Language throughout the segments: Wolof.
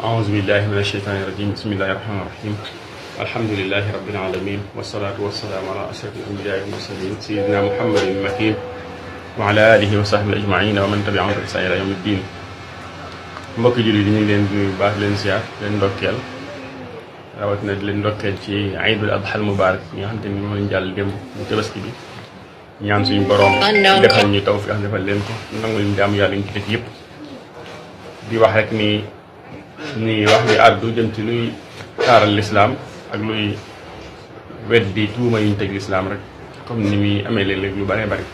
أعوذ بالله من الشيطان الرجيم بسم الله الرحمن الرحيم الحمد لله رب العالمين والصلاة والسلام على أشرف الأنبياء والمرسلين سيدنا محمد المكين وعلى آله وصحبه أجمعين ومن تبعهم بإحسان إلى يوم الدين. mbokki jullit yi ñu ngi leen di baax leen ziar leen ndokkeel rawatina di leen ndokkeel ci Aïdul Adha Mubarak yi nga xam te ni moom lañ jàll démb bu Tabaski bi ñaan suñu borom defal ñu tawfiq defal leen ko nangu leen jaamu yàlla ñu ci def yëpp di wax rek ni wax ni àddu jëm ci luy taaral lislaam ak luy weddi tuuma yi ñu teg lislaam rek comme ni muy amee léeg-léeg lu bëree bëri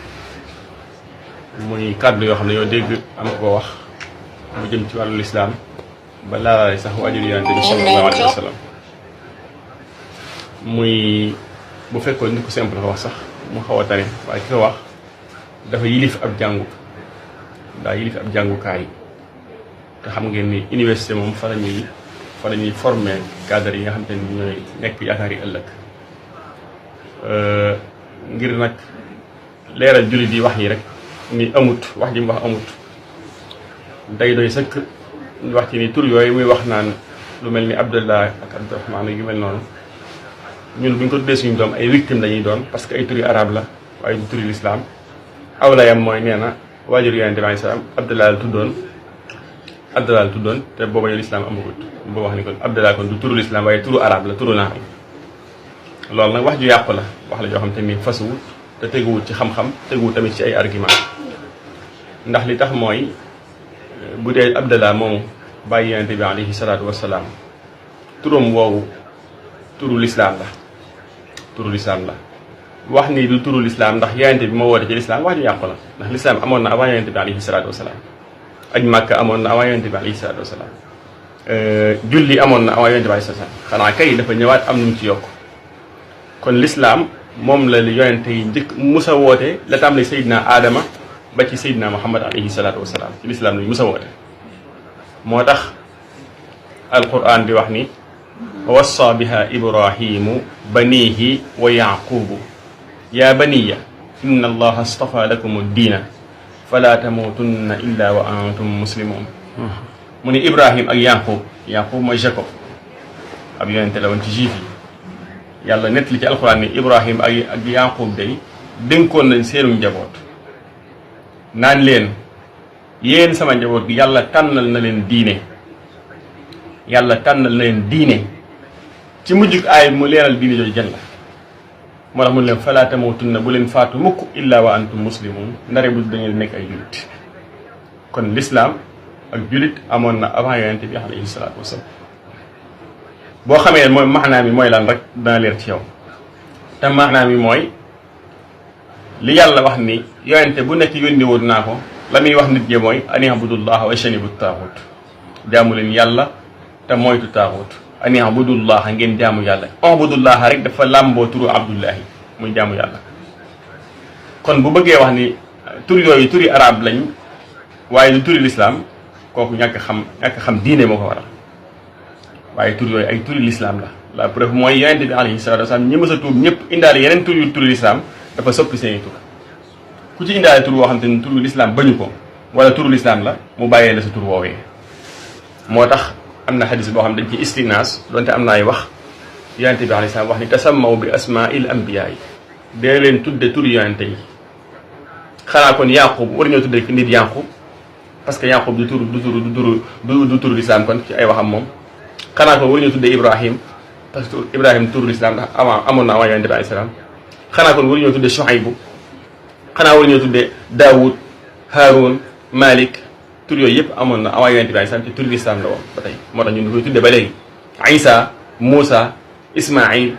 muy kàddu yoo xam ne yoo dégg am ko wax mu jëm ci wàllu lislaam ba laalaale sax waajur yonent bi sallallahu alayhi wa sallam muy bu fekkoon nit ko simple dafa wax sax mu xaw a tane waaye ki ko wax dafa yilif ab jàngukaay te xam ngeen ni université moom fa la ñuy former cadre yi nga xam te ni ñooy nekk yaakaar yi ëllëg ngir nag leeral jullit yi wax yi rek ni amut wax ji mu wax amut day doy sëkk ñu wax ci ni tur yooyu muy wax naan lu mel ni Abdullah ak Abdurahmaan yu mel noonu ñun bu ñu ko tuddee suñu doom ay victime dañuy doon parce que ay turi arab la waaye du turi lislaam awlayam mooy nee na waajur yonent bi alayhi salaam Abdullah la tuddoon te booba yow lislaam amagut boo wax ni kon Abdullah kon du turu lislaam waaye turu arab la turu naar loolu nag wax ju yàqu la wax la joo xam te ni fasuwut te teguwut ci xam-xam teguwut tamit ci ay argument ndax li tax mooy bu dee Abdallah moomu bàyyi yonent bi alayhi salaatu wasalaam turam woowu turu lislaam la wax ni du turu lislaam ndax yonent bi moo woote ci lislaam wax ju yàqu la ndax lislaam amoon na avant yonent bi alayhi salaatu wasalaam aj Màkka amoon na avant yonent bi alayhi salaatu wasalaam julli amoon na avant yonent bi alayhi salaatu wasalaam xanaa kay dafa ñëwaat am nu mu ci yokk kon lislaam moom la yonent yi njëkk musa woote la tàmbali Seydina Adama ba ci Seydina Muhammad alayhi salaatu wasalaam ci lislaam lañu musa woote moo tax alquran di wax ni wassa biha ibrahimu banihi wa yaqubu ya baniya inna allaha astafa lakum ad-diina fala tamutunna illa wa antum muslimun mu ni Ibrahim ak Yaqub mooy Jacob ab yonente la woon ci juif yi yàlla nettali ci alquran ni Ibrahim ak Yaqub day dénkoon nañ seenu njaboot naan leen yéen sama njaboot gi yàlla tànnal na leen diine ci mujjug aay mu leeral diine jooju jan la moo tax mu leen falaa tamuutunna bu leen faatu mukk illaa wa antum muslimun ndare bu dañu nekk ay jullit kon lislaam ak jullit amoon na avant yonente bi alayhi salaatu wasalaam boo xamee mooy maanaam yi mooy lan rek dana leer ci yow te maanaam yi mooy li yàlla wax ni yonente bu nekk yónni woon naa ko la muy wax nit ñi mooy an i'budullaha wa ijtanibu taaxut jaamu leen yàlla te moytu taaxut an i'budullaha ngeen jaamu yàlla i'budullaha rek dafa làmboo turu abdullahi muy jaamu yàlla kon bu bëggee wax ni tur yooyu turi arab lañ waaye du turi lislaam kooku ñàkk xam diine moo ko waral waaye tur yooyu ay turi lislaam la preuve mooy yonente bi alayhi salaatu wasalaam ñi mës a tuub ñëpp indaale yeneen tur yu turi lislaam dafa soppi seeni tur ku ci indaale tur woo xam te ni turu lislaam bañu ko wala turu lislaam la mu bàyyee la sa tur woowee moo tax am na xadis boo xam dañ ci istinaas donte am na ay wax yonente bi alayhi salaam wax ni tasammaw bi asmaa'il anbiyaa yi dee leen tudde turu yonente yi xanaa kon Yaqub war ñoo tudde nit Yaqub parce que Yaqub du turu lislaam kon ci ay waxam moom xanaa kon war ñoo tudde Ibrahim parce que Ibrahim turu lislaam ndax amoon na avant yonente bi alayhi salaam xanaa kon waruñoo tudde Shuaybu xanaa waruñoo tudde Daawud Haarun Malik tur yooyu yëpp amoon na avant yonent bi alayhi salaam te tur lislaam la woon ba tey moo tax ñun ñu koy tudde ba léegi Isa Muusa Ismaïl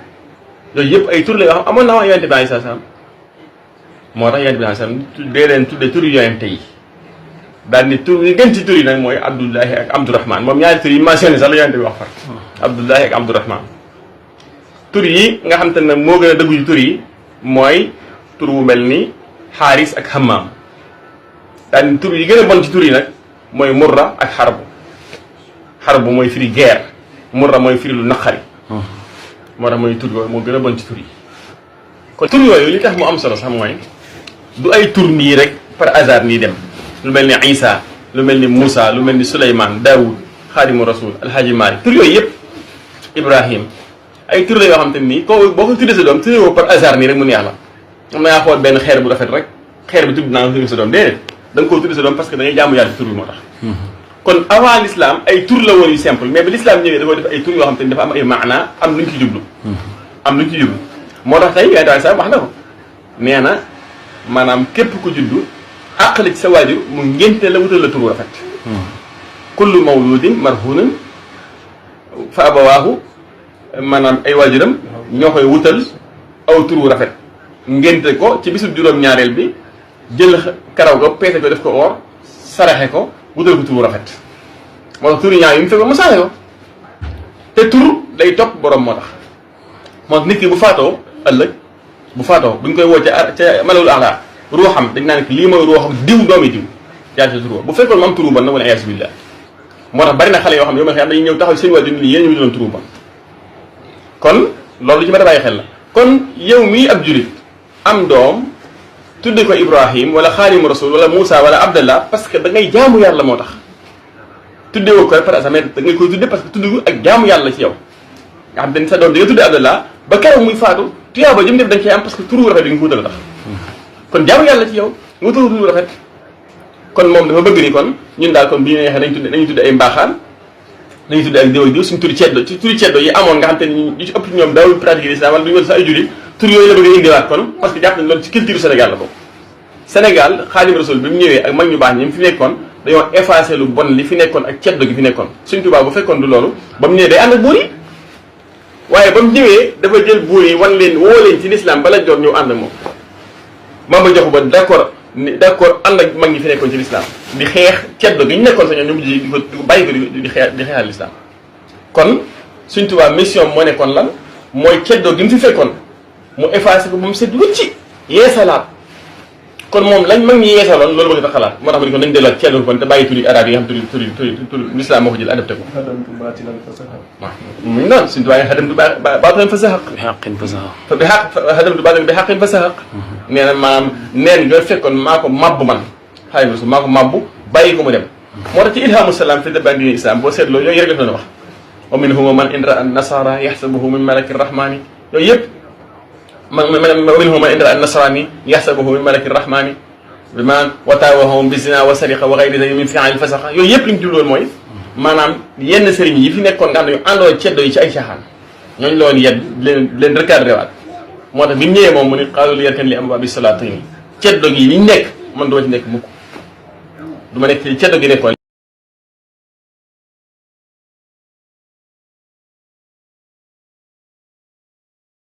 yooyu yëpp ay tur la yoo xam amoon na avant yonent bi alayhi salaam moo tax yonent bi alayhi salaam dee leen tudde tur yonente yi daal ni tur yi gën ci tur yi nag mooy Abdullahi ak Abdurahman moom ñaari tur yi mentionné sax la yonent bi wax far Abdullahi ak Abdurahman tur yi nga xam te ne moo gën a dëggu ci tur yi mooy tur wu mel ni Xaaris ak Hammaam daal ni tur yi gën a bon ci tur yi nag mooy Murra ak Xarbu mooy firi guerre Murra mooy firi lu naqari moo tax mooy tur yooyu moo gën a bon ci tur yi kon tur yooyu li tax mu am solo sax mooy du ay tur nii rek par hasard nii dem lu mel ni Isa lu mel ni Moussa lu mel ni Souleymane Daoud Xaadimu Rasul Alhaaji Maalik tur yooyu yëpp Ibrahim ay tur la yoo xam te nii ko boo ko tuddee sa doom tuddee woo par hasard nii rek mu neex la am na ngaa xool benn xeer bu rafet rek xeer bi tudd naa tuddee sa doom déedéet da nga koo tuddee sa doom parce que da ngay jaamu yàlla tur bi moo tax kon avant l'islam ay tur la woon yu simple mais bi l'islam ñëwee dafa def ay tur yoo xam te ni dafa am ay maana am luñ ci jublu am luñ ci jublu moo tax tey yonent bi sax wax na ko nee na maanaam képp ku juddu àqali ci sa waajur mu ngénte la wutal la turu rafet kullu mawludin marhunan fa abawaahu maanaam ay waajuram ñoo koy wutal aw turu rafet ngénte ko ci bisu juróom-ñaareel bi jël karaw ga peese ko def ko or saraxe ko wutal ko turu rafet moo tax turu ñaaw yi mu fekkoon mu saraxe ko te tur day topp borom moo tax moo tax nit ki bu faatoo ëllëg bu faatoo buñ koy woo ca malawul ala ruuxam dañ naan lii mooy ruuxam diw doomi diw yaa ci turu bu fekkoon mu am turu bon nag wala iyaasu billah moo tax bari na xale yoo xam ne yow ma xam dañuy ñëw taxaw seen waajur ni yéen ñu doon turu bon kon loolu lu ci ma a bàyyi xel la kon yow mii ab julit am doom tudde ko Ibrahim wala Xaadimu Rasul wala Moussa wala Abdallah parce que da ngay jaamu yàlla moo tax tudde woo ko par exemple da ngay koy tudde parce que tudde ko ak jaamu yàlla ci yow nga xam ne sa doom di nga tudde Abdallah ba keroog muy faatu tuyaaba jëm def da nga cee am parce que turu rafet bi nga ko wutal tax kon jaamu yàlla ci yow nga wutal turu rafet kon moom dafa bëgg ni kon ñun daal kon bi ñu neexee nañu tudde ay mbaaxaan nañu tudde ak diw ak diw suñu turi ceddo ci turi ceddo yi amoon nga xam te ni ñu ci ëpp ñoom daawul pratiquer l'islam wala duñu wër sa ay jullit tur yooyu la bëgg a indiwaat kon parce que jàpp nañ loolu ci culture Sénégal la bokk Sénégal Xaadimu Rasul bi mu ñëwee ak mag ñu baax ñi mu fi nekkoon dañoo effacé lu bon li fi nekkoon ak ceddo gi fi nekkoon Sëñ Tuubaa bu fekkoon du loolu ba mu ñëwee day ànd ak buur yi waaye ba mu ñëwee dafa jël buur yi wan leen woo leen ci l'islam bala jot ñëw ànd ak moom Maba Jaxu Ba d'accord ànd ak mag ñi fi nekkoon ci l'islam di xeex ceddo gi ñu nekkoon sa ñoom ñu mujj di ko bàyyi ko di xeexal l'islam kon Sëñ Tuubaa mission moo nekkoon lan mooy ceddo gi mu fi fekkoon mu effacé ko ba mu set wëcci yeesalaat kon moom lañ mag ñi yeesaloon loolu bëgg a xalaat moo tax ma di ko nañ delluwaat ceddo kon te bàyyi turi arab yi nga xam turi l'islam moo ko jël adapté ko waaw mu ngi noonu Sëñ Tuubaa nga xadamtu baatilan fa zahaq fa bi xaq xadamtu baatilan bi xaqin fa zahaq nee na maanaam neen ñoo fekkoon maa ko mabbu man Xaadimu Rasuul maa ko mabbu bàyyi ko mu dem moo tax ci ilhamu salaam fi dabaan diine islam boo seetloo yooyu rek la doon wax wa minhum man in raa nasara yaxsabuhu min malaki rahmani yooyu yëpp wa minhum man in raa nasrani yaxsabuhu min malaki rahmani bi maanaam wataawahum bi zina wa sariqa wa gayri zalika min fi'al fasaqa yooyu yëpp li ñu jubloon mooy maanaam yenn sëriñ yi fi nekkoon nga xam ne ñu àndoon ceddo yi ci ay caaxaan ñooñu la woon yedd leen recadré waat moo tax bi mu ñëwee moom mu ne qaalu li yarkan li am bi salaatini ceddo gi liñ nekk man duma ci nekk mukk du ma nekk ci ceddo gi nekkoon